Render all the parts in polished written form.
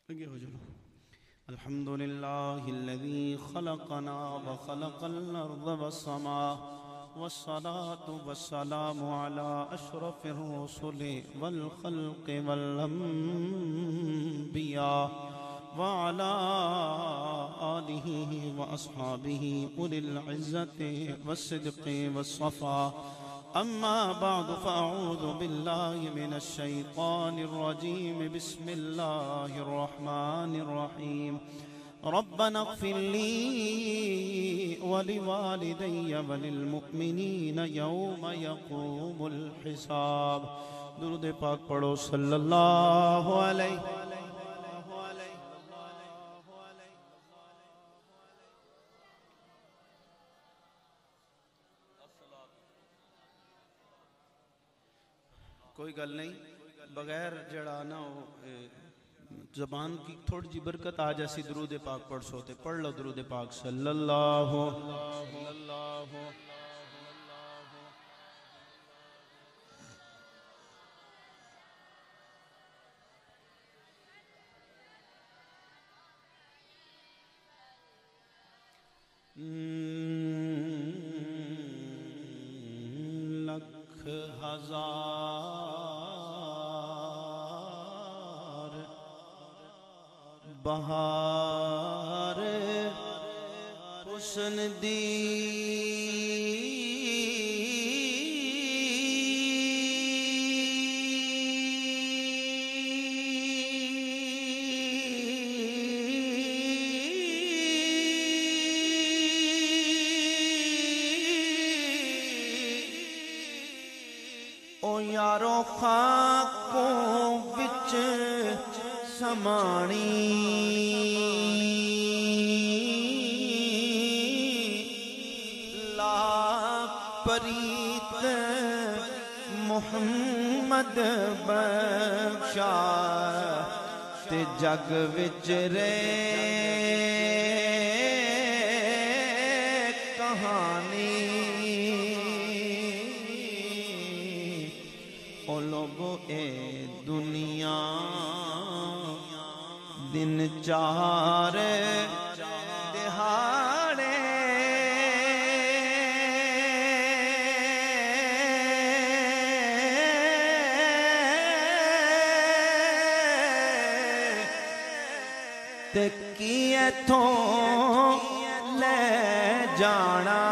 الحمد لله الذي خلقنا وخلق الأرض والسماء والصلاة والسلام على أشرف الرسل والخلق والأنبياء وعلى آله وأصحابه أولي العزة والصدق والصفاء. أما بعد فأعوذ بالله من الشيطان الرجيم. بسم الله الرحمن الرحيم. ربنا اغفر لي ولوالدي وللمؤمنين يوم يقوم الحساب. درود پاک پڑھو صلی اللہ علیہ. کوئی گل نہیں، بغیر جڑا نا زبان کی تھوڑی جی برکت آ جیسی درود پاک پڑھ سوتے. پڑھ لو درود پاک صلی اللہ لکھ ہزار بہار حسن دی او یارو خاکوں وچ سمانی لا پریت محمد بخشا تے جگ وچ رے کہانی. او لوگو اے دنیا دن چار دہاڑے تے کی ایتھوں لے جانا.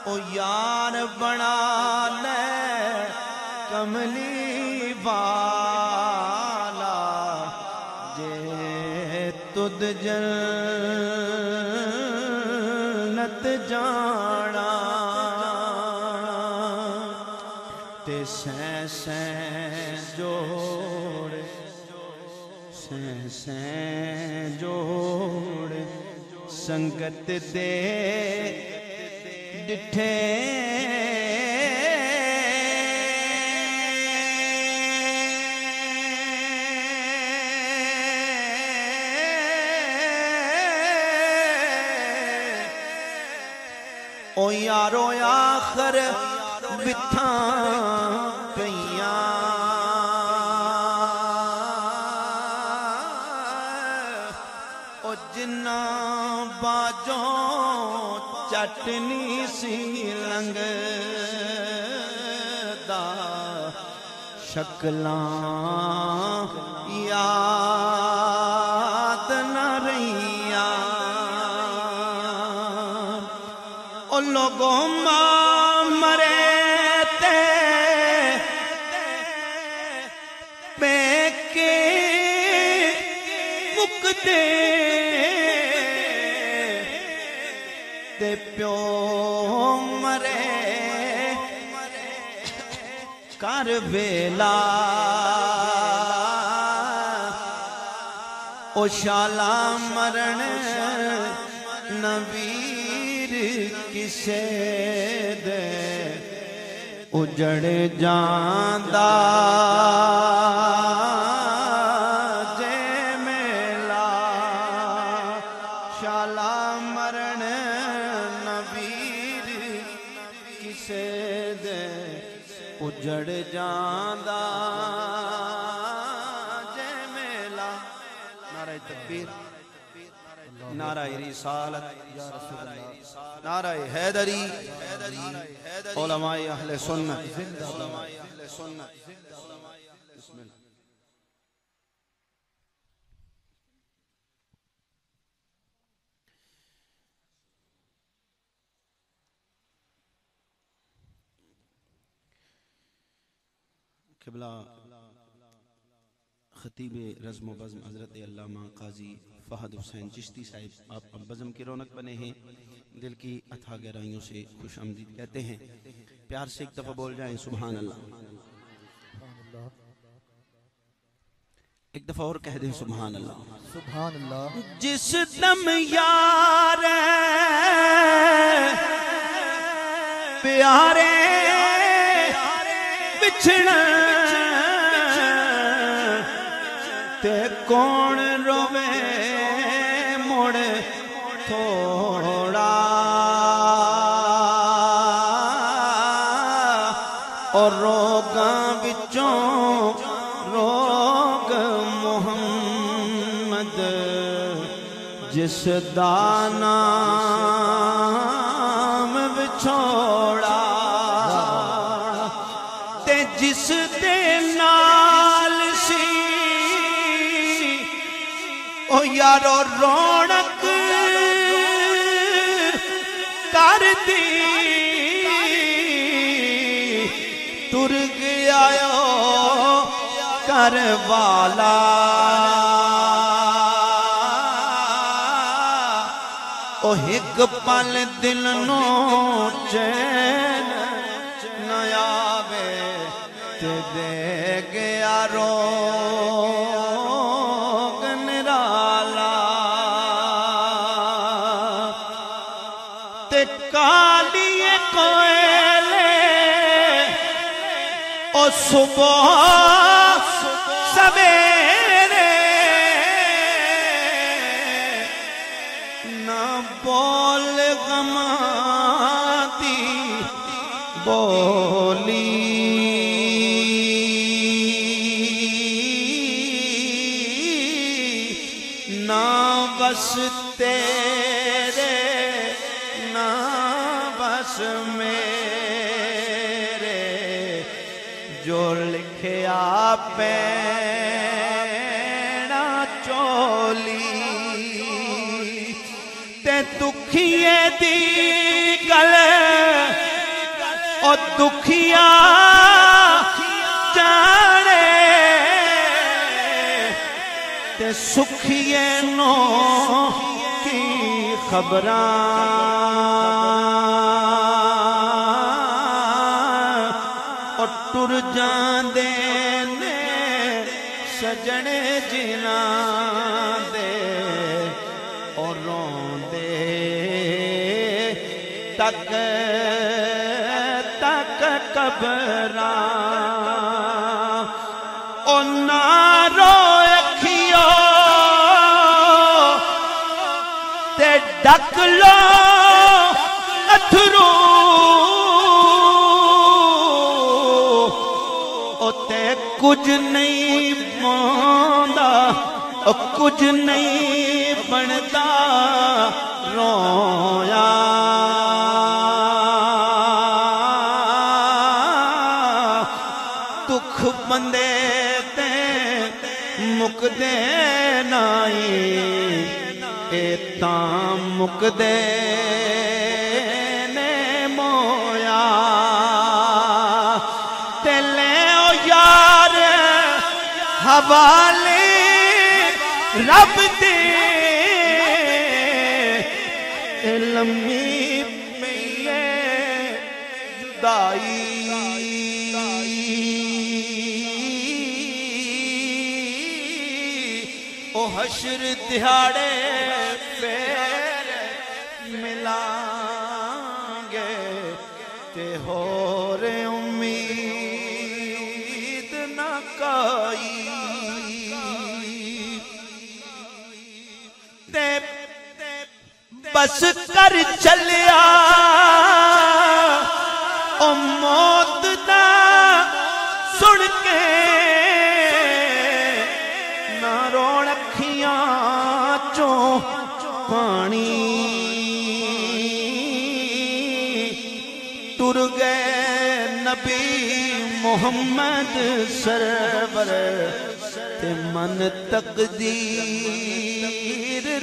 او یار بنا لے کملی والا جے تد جنت جانا. تے سین سین جوڑ سین سین جوڑ سنگت دے ڈٹھے او یارو آخر بتھاں پیاں او جنہ باجوں چٹنی سی لنگ دا شکلاں یاد نہ رہیاں. او لوگوں ماں مرے تے پیکے مک دے تے پیو مرے کر ویلا. او شالا مرن نویر کسے دے اجڑ جاندا جے میلا. شالا مرن نویر کسے دے اجڑ جاندا نعرہ رسالت، نعرہ حیدری، علماء اہل سنت، بسم اللہ۔ قبلہ خطیب رزم و بزم حضرت علامہ قاضی فہد حسین چشتی صاحب، آپ بزم کی رونق بنے ہیں، دل کی اتھا گہرائیوں سے خوش آمدید کہتے ہیں۔ پیار سے ایک دفعہ بول جائیں سبحان اللہ، ایک دفعہ اور کہہ دیں سبحان اللہ، سبحان اللہ۔ جس دم یار پیارے بچھڑا تے کون روے مڑ تھوڑا، اور روگاں بچوں روگ محمد جس دا نام بچھوڑا، تے جس دے نال سی او یارو رونق کر دی، ٹر گیا کربلا، او ایک پل دل نو چین نہ آوے، تے دے گیا روگ نرالا، تے کالی کوئلے او صبح سویرے نہ بول غماں دی بولی، نہ بس تیرے نہ بس میرے، جو لکھیا پیڑا چولی، تے دکھیے دی گل او دکھیا جانے، تے سکھیے نو کی خبراں، اور ٹر جاندے نے سجنے جناں دے، اور روندے تک تک قبراں، او نہ رو اکھیو تے ڈک لو اتھرو، او تے کچھ نہیں بوندا، او کچھ نہیں بندا رویا، دکھ بندے تے مک دے نائی، اے تاں مک دے نے مویا، تے لے او یار حوالے رب دے، اے لمحی پہلے جدائی، او حشر دہاڑے پھر ملائیں گے، تے ہور امید نہ کوئی، تے بس کر چلیا او موت دا سن کے، نہ روڑ اکھیاں محمد سرور تے من تقدیر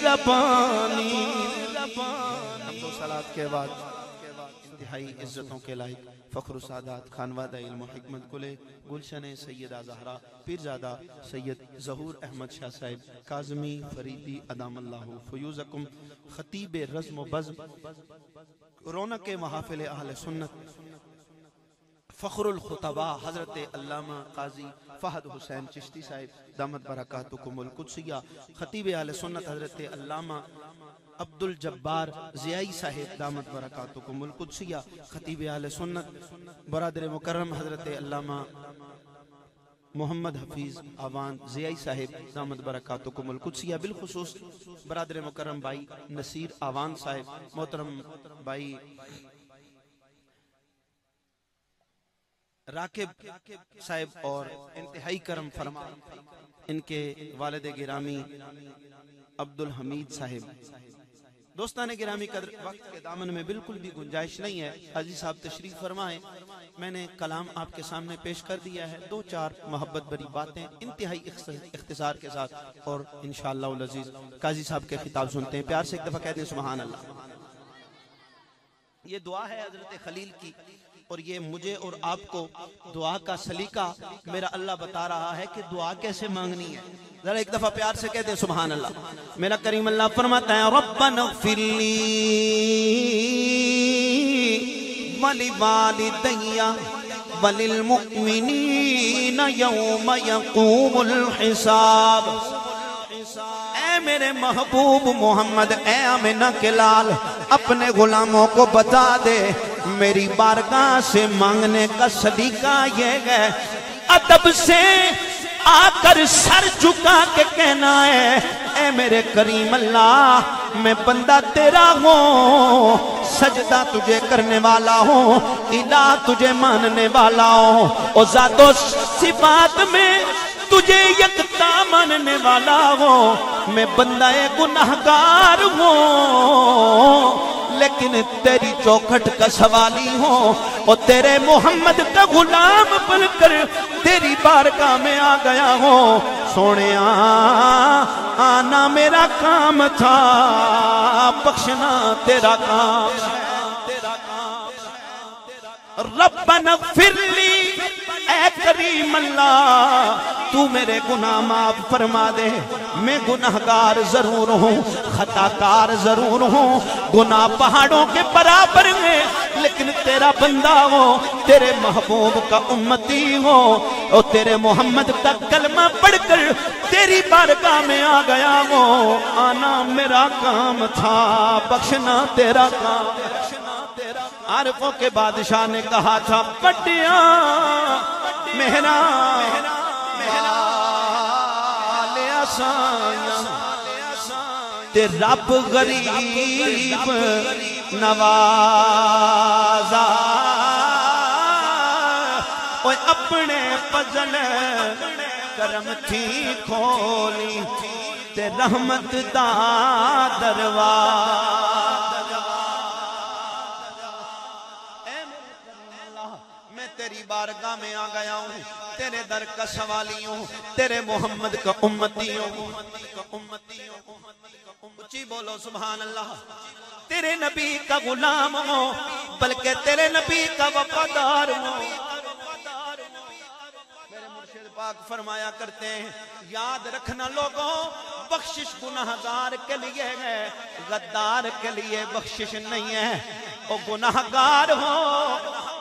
ربانی حمد و صلات کے بعد انتہائی عزتوں کے لائق فخر و سعادات خانوادہ علم و حکمت کلے گلشن سیدہ زہرا پیرزادہ سید ظہور احمد شاہ صاحب کاظمی فریدی ادام اللہ فیوزکم خطیب رزم و بزم رونق محافل اہل سنت فخر الخطباء حضرت علامہ قاضی فہد حسین چشتی صاحب دامت برکاتکم القدسیہ خطیب اہل سنت حضرت علامہ عبد الجبار زیائی صاحب دامت برکاتکم القدسیہ خطیب اہل سنت برادر مکرم حضرت علامہ محمد حفیظ آوان زیائی صاحب دامت برکاتکم القدسیہ بالخصوص برادر مکرم بھائی نصیر آوان صاحب محترم بھائی راکب صاحب اور انتہائی کرم فرما ان کے والد گرامی عبدالحمید صاحب دوستان گرامی قدر وقت کے دامن میں بالکل بھی گنجائش نہیں ہے حاجی صاحب تشریف فرمائیں میں نے کلام آپ کے سامنے پیش کر دیا ہے دو چار محبت بری باتیں انتہائی اختصار کے ساتھ اور انشاءاللہ العزیز قاضی صاحب کے خطاب سنتے ہیں پیار سے ایک دفعہ کہتے ہیں سبحان اللہ یہ دعا ہے حضرت خلیل کی اور یہ مجھے اور آپ کو دعا کا سلیقہ میرا اللہ بتا رہا ہے کہ دعا کیسے مانگنی ہے ذرا ایک دفعہ پیار سے کہتے ہیں سبحان اللہ میرا کریم اللہ فرماتا ہے ربنا اغفر لی ولوالدی وللمؤمنین یوم یقوم الحساب اے میرے محبوب محمد اے آمنہ کے لال اپنے غلاموں کو بتا دے میری بارگاہ سے مانگنے کا سلیقہ یہ ہے ادب سے آ کر سر جھکا کے کہنا ہے اے میرے کریم اللہ میں بندہ تیرا ہوں سجدہ تجھے کرنے والا ہوں الہ تجھے ماننے والا ہوں اور ذات و صفات میں تجھے یکتا ماننے والا ہوں میں بندہ گناہگار ہوں لیکن تیری چوکھٹ کا سوالی ہوں اور تیرے محمد کا غلام بن کر تیری بارگاہ میں آ گیا ہوں سونے آنا میرا کام تھا بخشنا تیرا کام ربنا اغفر لی اے کریم اللہ تو میرے گناہ معاف فرما دے میں گناہگار ضرور ہوں خطاکار ضرور ہوں گناہ پہاڑوں کے برابر ہیں لیکن تیرا بندہ ہو تیرے محبوب کا امتی ہو اور تیرے محمد کا کلمہ پڑھ کر تیری بارگاہ میں آ گیا ہو آنا میرا کام تھا بخشنا تیرا کام عارفوں کے بادشاہ نے کہا تھا پٹیا مہرا لیا سایاں تے رب غریب نوازا اوے اپنے فضل کرم تھی کھولی تے رحمت دا دروازہ تیری بارگاہ میں آ گیا ہوں تیرے در کا سوالی ہوں تیرے محمد کا امتی ہوں اچھی بولو سبحان اللہ تیرے نبی کا غلام ہوں بلکہ تیرے نبی کا وفادار ہوں میرے مرشد پاک فرمایا کرتے ہیں یاد رکھنا لوگوں بخشش گناہگار کے لیے ہے غدار کے لیے بخشش نہیں ہے وہ گناہگار ہو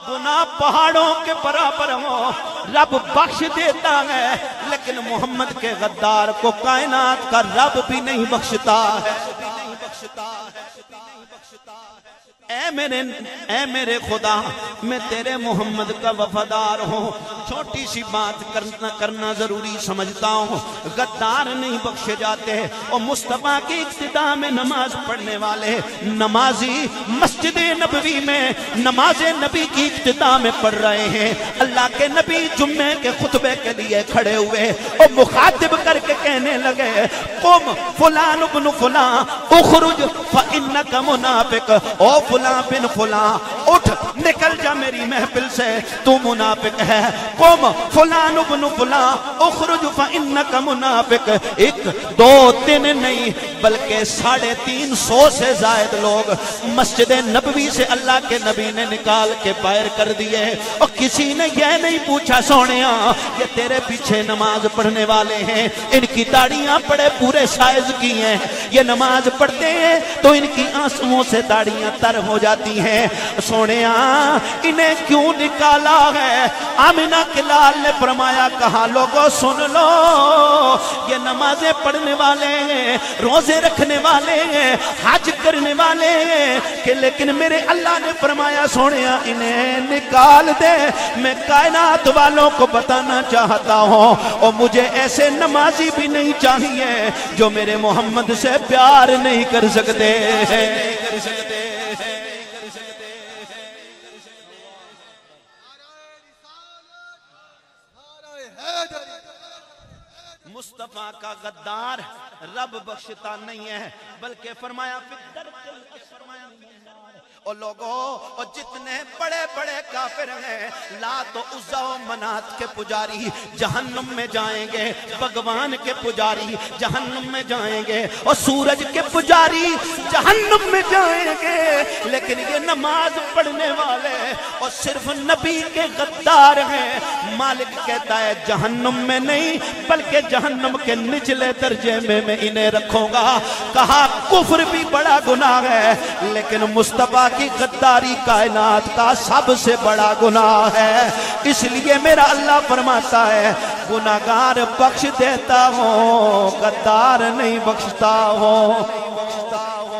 گناہ پہاڑوں کے برابر ہو رب بخش دیتا ہے لیکن محمد کے غدار کو کائنات کا رب بھی نہیں بخشتا ہے اے میرے خدا میں تیرے محمد کا وفادار ہوں چھوٹی سی بات کرنا ضروری سمجھتا ہوں غدار نہیں بخشے جاتے اور مصطفیٰ کی اقتداء میں نماز پڑھنے والے نمازی مسجد نبوی میں نماز نبی کی اقتداء میں پڑھ رہے ہیں اللہ کے نبی جمعے کے خطبے کے لیے کھڑے ہوئے اور مخاطب کر کے کہنے لگے قم فلان ابن فلان اخرج فإنک منافق او فلان فلاں بن فلاں اٹھ نکل جا میری محفل سے تو منافق ہے قم فلان ابن فلاں اخرج فانک منافق 1 2 3 نہیں بلکہ 350 سے زائد لوگ مسجد نبوی سے اللہ کے نبی نے نکال کے باہر کر دیے اور کسی نے یہ نہیں پوچھا سونیا یہ تیرے پیچھے نماز پڑھنے والے ہیں ان کی داڑیاں بڑے پورے سائز کی ہیں یہ نماز پڑھتے ہیں تو ان کی آنسوؤں سے داڑیاں تر ہو جاتی ہیں سونیا انہیں کیوں نکالا ہے آمنہ کے لال نے فرمایا کہا لوگوں سن لو یہ نمازیں پڑھنے والے ہیں روزے رکھنے والے ہیں حج کرنے والے ہیں کہ لیکن میرے اللہ نے فرمایا سونیا انہیں نکال دے میں کائنات والوں کو بتانا چاہتا ہوں اور مجھے ایسے نمازی بھی نہیں چاہیے جو میرے محمد سے پیار نہیں کر سکتے مصطفیٰ کا غدار رب بخشتا نہیں ہے بلکہ فرمایا اور لوگوں اور جتنے بڑے بڑے کافر ہیں لات و عزا و منات کے پجاری جہنم میں جائیں گے بھگوان کے پجاری جہنم میں جائیں گے اور سورج کے پجاری جہنم میں جائیں گے لیکن یہ نماز پڑھنے والے اور صرف نبی کے غدار ہیں مالک کہتا ہے جہنم میں نہیں بلکہ جہنم کے نچلے درجے میں انہیں رکھوں گا کہا کفر بھی بڑا گناہ ہے لیکن مصطفیٰ کی غداری کائنات کا سب سے بڑا گناہ ہے اس لیے میرا اللہ فرماتا ہے گناہگار بخش دیتا ہوں غدار نہیں بخشتا ہوں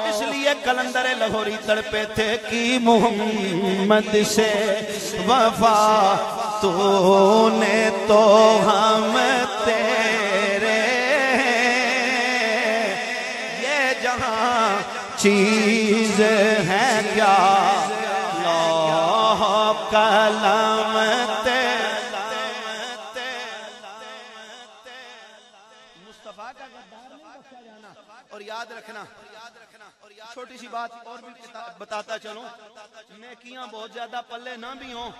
اس لیے کلندر لاہوری تڑپے تھے کہ محمد سے وفا تو نے تو ہم تیرے یہ جہاں چیز ہے کیا لوح قلم مصطفیٰ کا غدار نہیں بخشا جانا اور یاد رکھنا چھوٹی سی بات اور بھی بتاتا چلوں نیکیاں بہت زیادہ پلے نہ بھی ہوں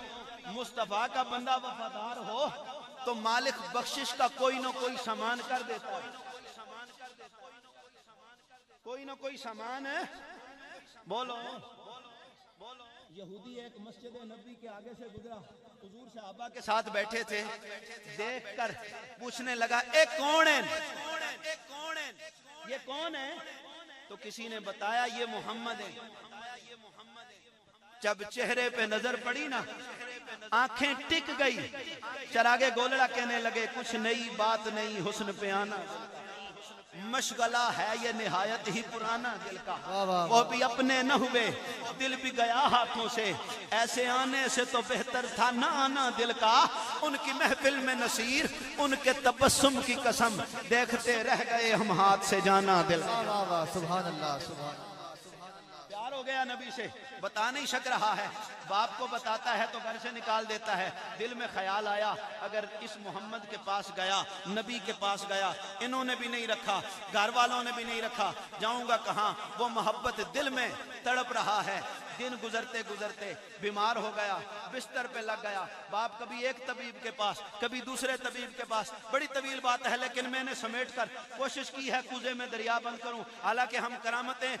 مصطفیٰ کا بندہ وفادار ہو تو مالک بخشش کا کوئی نہ کوئی سامان کر دیتا ہے کوئی نہ کوئی سامان ہے بولو یہودی ایک مسجد نبی کے آگے سے گزرا حضور صحابہ کے ساتھ بیٹھے تھے دیکھ کر پوچھنے لگا اے کون ہے یہ کون ہے تو کسی نے بتایا یہ محمد ہے جب چہرے پہ نظر پڑی نا آنکھیں ٹک گئی چراغے گولڑا کہنے لگے کچھ نئی بات نہیں حسن پہ آنا مشغلہ ہے یہ نہایت ہی پرانا دل کا وہ بھی اپنے نہ ہوئے دل بھی گیا ہاتھوں سے ایسے آنے سے تو بہتر تھا نہ آنا دل کا ان کی محفل میں نصیر ان کے تبسم کی قسم دیکھتے رہ گئے ہم ہاتھ سے جانا دل سبحان اللہ سبحان پیار ہو گیا نبی سے بتا نہیں سک رہا ہے باپ کو بتاتا ہے تو گھر سے نکال دیتا ہے دل میں خیال آیا اگر اس محمد کے پاس گیا نبی کے پاس گیا انہوں نے بھی نہیں رکھا گھر والوں نے بھی نہیں رکھا جاؤں گا کہاں وہ محبت دل میں تڑپ رہا ہے دن گزرتے گزرتے بیمار ہو گیا بستر پہ لگ گیا باپ کبھی ایک طبیب کے پاس کبھی دوسرے طبیب کے پاس بڑی طویل بات ہے لیکن میں نے سمیٹ کر کوشش کی ہے کوزے میں دریا بند کروں حالانکہ ہم کرامتیں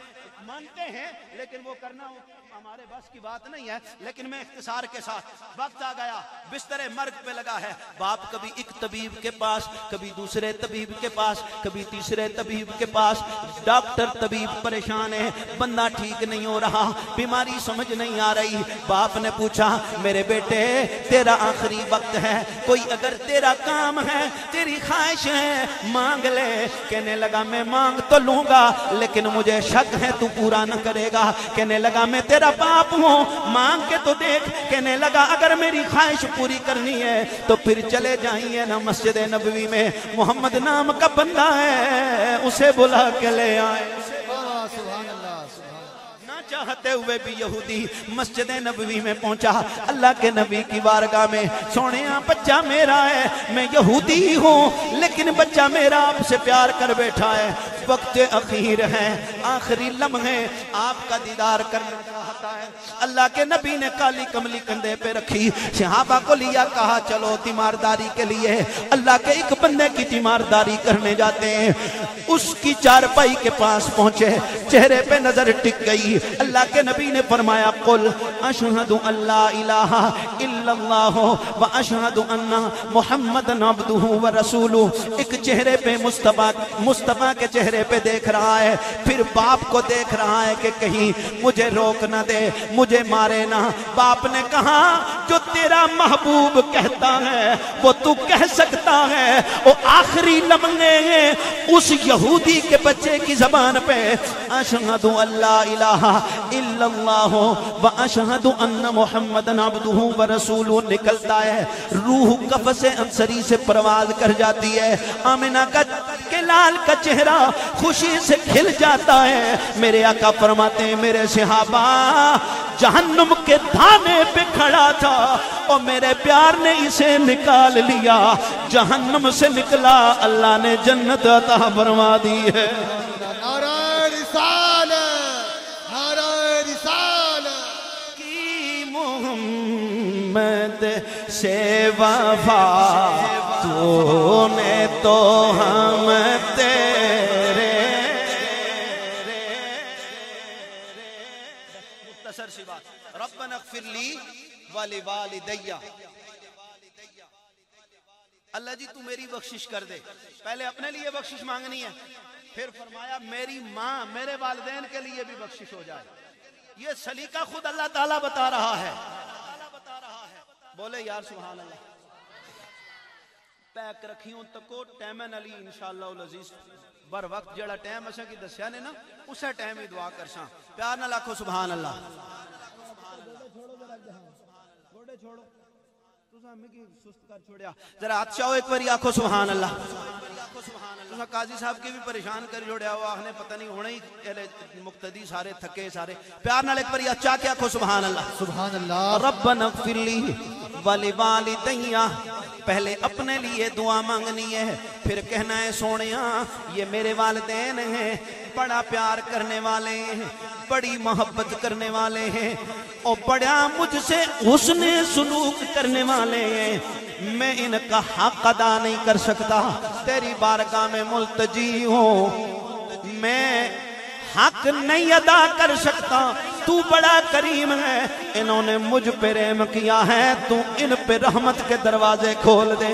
مانتے ہیں لیکن وہ کرنا ہمارے بس کی بات نہیں ہے لیکن میں اختصار کے ساتھ وقت آ گیا بستر مرگ پہ لگا ہے باپ کبھی ایک طبیب کے پاس کبھی دوسرے طبیب کے پاس کبھی تیسرے طبیب کے پاس ڈاکٹر طبیب پریشان ہے بندہ ٹھیک نہیں ہو رہا بیماری سمجھ نہیں آ رہی باپ نے پوچھا میرے بیٹے تیرا آخری وقت ہے کوئی اگر تیرا کام ہے تیری خواہش ہے مانگ لے کہنے لگا میں مانگ تو لوں گا لیکن مجھے شک ہے تو پورا نہ کرے گا کہنے لگا میں تیرا باپ ہوں مانگ کے تو دیکھ کہنے لگا اگر میری خواہش پوری کرنی ہے تو پھر چلے جائیے نا مسجد نبوی میں محمد نام کا بندہ ہے اسے بلا کے لے آئے سبحان اللہ چاہتے ہوئے بھی یہودی مسجد نبوی میں پہنچا اللہ کے نبی کی بارگاہ میں سونیا بچہ میرا ہے میں یہودی ہوں لیکن بچہ میرا آپ سے پیار کر بیٹھا ہے وقت اخیر ہے آخری لمحے آپ کا دیدار کرنا چاہتا جاتا ہے. اللہ کے نبی نے کالی کملی کندھے پہ رکھی, صحابہ کو لیا, کہا چلو تیمارداری کے لیے اللہ کے ایک بندے کی تیمارداری کرنے جاتے ہیں. اس کی چارپائی کے پاس پہنچے, چہرے پہ نظر ٹک گئی. اللہ کے نبی نے فرمایا قل اشہد ان لا الہ الا اللہ و اشہد ان محمد عبدہ و رسولہ. ایک چہرے پہ مصطفیٰ کے چہرے پہ دیکھ رہا ہے, پھر باپ کو دیکھ رہا ہے کہ کہیں مجھے روک نہ دے, مجھے مارے نہ. باپ نے کہا جو تیرا محبوب کہتا ہے وہ تو کہہ سکتا ہے. وہ آخری لمحے اس یہودی کے بچے کی زبان پہ اشہد ان لا الہ الا اللہ و اشہد ان محمد عبدہ و رسولہ نکلتا ہے. روح قفس انصری سے پرواز کر جاتی ہے. آمنہ کے لال کا چہرہ خوشی سے کھل جاتا ہے. میرے آقا فرماتے ہیں میرے صحابہ جہنم کے دھانے پہ کھڑا تھا اور میرے پیار نے اسے نکال لیا. جہنم سے نکلا, اللہ نے جنت عطا فرما دی ہے. نعرہ رسالت, نعرہ رسالت کی محمد سے وفا تو نے تو ہم تیرے. مختصر سی بات, ربنا اغفر لی ولوالدی. اللہ جی تو میری بخشش کر دے. پہلے اپنے لیے بخشش مانگنی ہے, پھر فرمایا میری ماں میرے والدین کے لیے بھی بخشش ہو جائے. یہ سلیقہ خود اللہ تعالیٰ بتا رہا ہے. بولے یار سبحان اللہ. پیک رکھیوں تکو ٹیمن علی انشاءاللہ العزیز بر وقت جڑا ٹیم اساں کی دسیا نے نا اسے ٹیم ہی دعا کرساں. پیار نہ لاکھو سبحان اللہ. گوڑے چھوڑو تساں ہمیں کی سست کر چھوڑیا. ذرا ہاتھ چاہو ایک باری آکھو سبحان اللہ. تساں قاضی صاحب کی بھی پریشان کر چھوڑیا ہوا, آخنے پتہ نہیں ہونے ہی مقتدی سارے تھکے سارے. پیار نہ ایک باری چاہ کے آکھو سبحان اللہ. سبحان اللہ. ربنا اغفر لی ولوالدی. پہلے اپنے لیے دعا مانگنی ہے, پھر کہنا ہے سونیاں یہ میرے والدین ہیں, بڑا پیار کرنے والے ہیں, بڑی محبت کرنے والے ہیں اور بڑا مجھ سے حسن سلوک کرنے والے ہیں. میں ان کا حق ادا نہیں کر سکتا, تیری بارگاہ میں ملتجی ہوں, میں حق نہیں ادا کر سکتا. تو بڑا کریم ہے, انہوں نے مجھ پہ رحم کیا ہے, تو ان پہ رحمت کے دروازے کھول دے.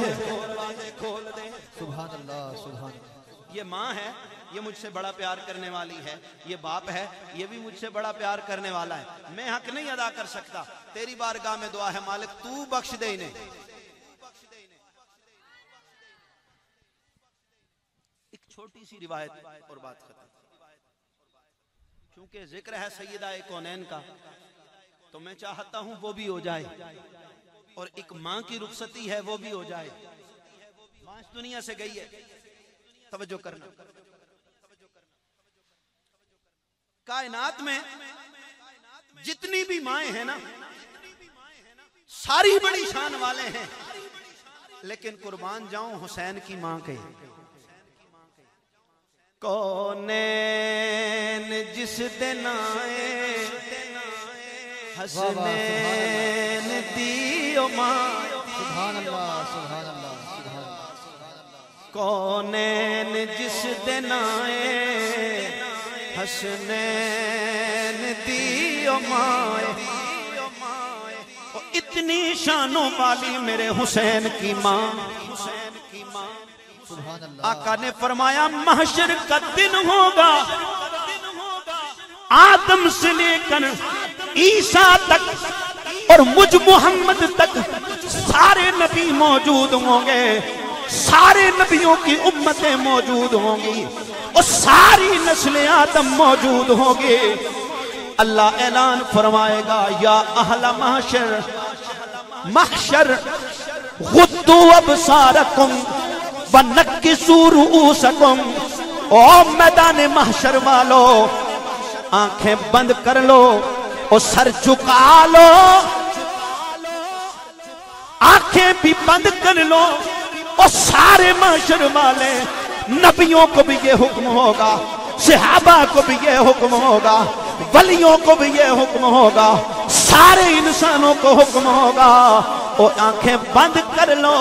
سبحان اللہ, سبحان اللہ. یہ ماں ہے, یہ مجھ سے بڑا پیار کرنے والی ہے. یہ باپ ہے, یہ بھی مجھ سے بڑا پیار کرنے والا ہے. میں حق نہیں ادا کر سکتا, تیری بارگاہ میں دعا ہے مالک تو بخش دے انہیں. ایک چھوٹی سی روایت اور بات ختم. کیونکہ ذکر ہے سیدہ کونین کا, تو میں چاہتا ہوں وہ بھی ہو جائے, اور ایک ماں کی رخصتی ہے وہ بھی ہو جائے. ماں اس دنیا سے گئی ہے, توجہ کرنا. کائنات میں جتنی بھی مائیں ہیں نا ساری بڑی شان والے ہیں, لیکن قربان جاؤں حسین کی ماں کے. کونین جس دن آئے حسنین دیو ماں. سبحان اللہ, سبحان اللہ, سبحان اللہ. کونین جس دن آئے حسنین دیو ماں. اتنی شانوں والی میرے حسین کی ماں. سبحان اللہ. آقا نے فرمایا محشر کا دن ہوگا, آدم سے لے کر عیسیٰ تک اور مجھ محمد تک سارے نبی موجود ہوں گے, سارے نبیوں کی امتیں موجود ہوں گی اور ساری نسل آدم موجود ہوں گی. اللہ اعلان فرمائے گا یا اہل محشر محشر غدو ابصارکم وَنَكِّسُوا رُؤُوسَكُمْ. او میدان محشر والو آنکھیں بند کر لو اور سر جھکا لو, آنکھیں بھی بند کر لو. اور سارے محشر والے نبیوں کو بھی یہ حکم ہوگا, صحابہ کو بھی یہ حکم ہوگا, ولیوں کو بھی یہ حکم ہوگا، سارے انسانوں کو حکم ہوگا، او آنکھیں بند کر لو،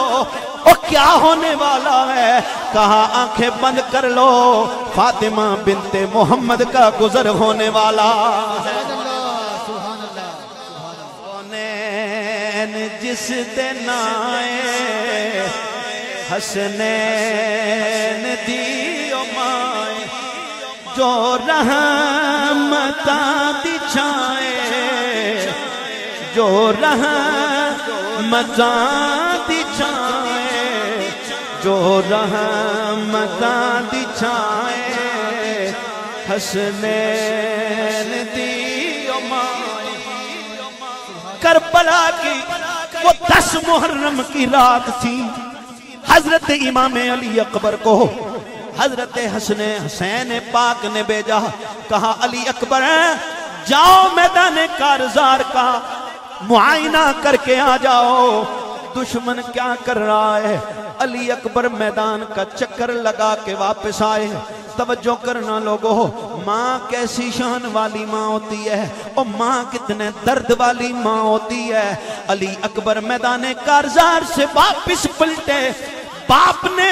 او کیا ہونے والا ہے؟ کہا آنکھیں بند کر لو، فاطمہ بنت محمد کا گزر ہونے والا ہے۔ سبحان اللہ سبحان اللہ۔ کونین جس دن آئے حسنین دیو مائے، جو رحمتاں دچھائے، جو رحمتاں دچھائے، جو رحمتاں دچھائے، حسنین دیو مائے۔ کربلا کی وہ 10 محرم کی رات تھی، حضرت امام علی اکبر کو حضرت حسن حسین پاک نے بھیجا، کہا علی اکبر جاؤ میدان کارزار کا معائنہ کر کے آ جاؤ، دشمن کیا کر رہا ہے۔ علی اکبر میدان کا چکر لگا کے واپس آئے۔ توجہ کرنا لوگو، ماں کیسی شان والی ماں ہوتی ہے، اور ماں کتنے درد والی ماں ہوتی ہے۔ علی اکبر میدان کارزار سے واپس پلٹے، باپ نے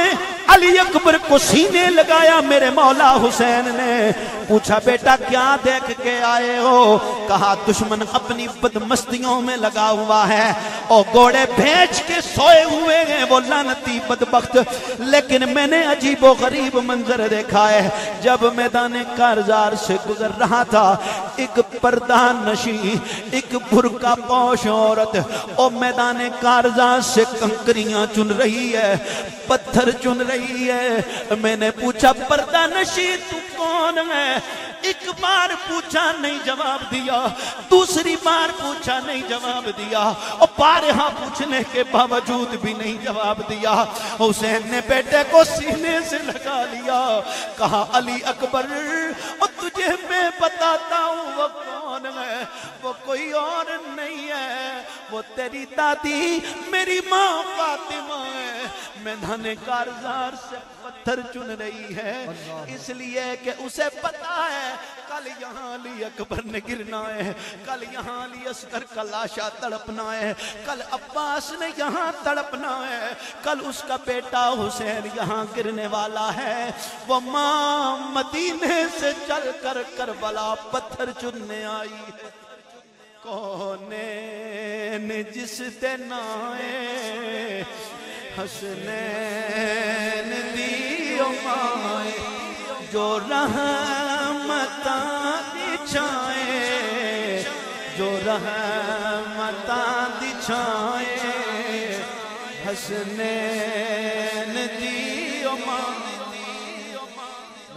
علی اکبر کو سینے لگایا، میرے مولا حسین نے پوچھا بیٹا کیا دیکھ کے آئے ہو؟ کہا دشمن اپنی بدمستیوں میں لگا ہوا ہے، اور گھوڑے بھیج کے سوئے ہوئے ہیں وہ لعنتی بدبخت، لیکن میں نے عجیب و غریب منظر دیکھا ہے۔ جب میدان کارزار سے گزر رہا تھا، ایک پردہ نشی، ایک برقع پوش عورت اور میدان کارزار سے کنکریاں چن رہی ہے، پتھر چن رہی ہے۔ میں نے پوچھا پردہ نشی تو کون ہے؟ ایک بار پوچھا نہیں جواب دیا، دوسری بار پوچھا نہیں جواب دیا، اور بارہا پوچھنے کے باوجود بھی نہیں جواب دیا۔ حسین نے بیٹے کو سینے سے لگا لیا، کہا علی اکبر اور تجھے میں بتاتا ہوں وہ کون ہے، وہ کوئی اور نہیں ہے، وہ تیری دادی میری ماں فاطمہ ہے۔ میدان کارزار سے پتھر چن رہی ہے، اس لیے کہ اسے پتا ہے کل یہاں علی اکبر نے گرنا ہے، کل یہاں علی اصغر کا لاشا تڑپنا ہے، کل عباس نے یہاں تڑپنا ہے، کل اس کا بیٹا حسین یہاں گرنے والا ہے۔ وہ ماں مدینے سے چل کر کربلا پتھر چننے آئی ہے۔ کونین جس دن آئے حسنین دیو مائے، جو رحمتاں دچھائے، جو رحمتاں دچھائے، حسنین دیو مائے۔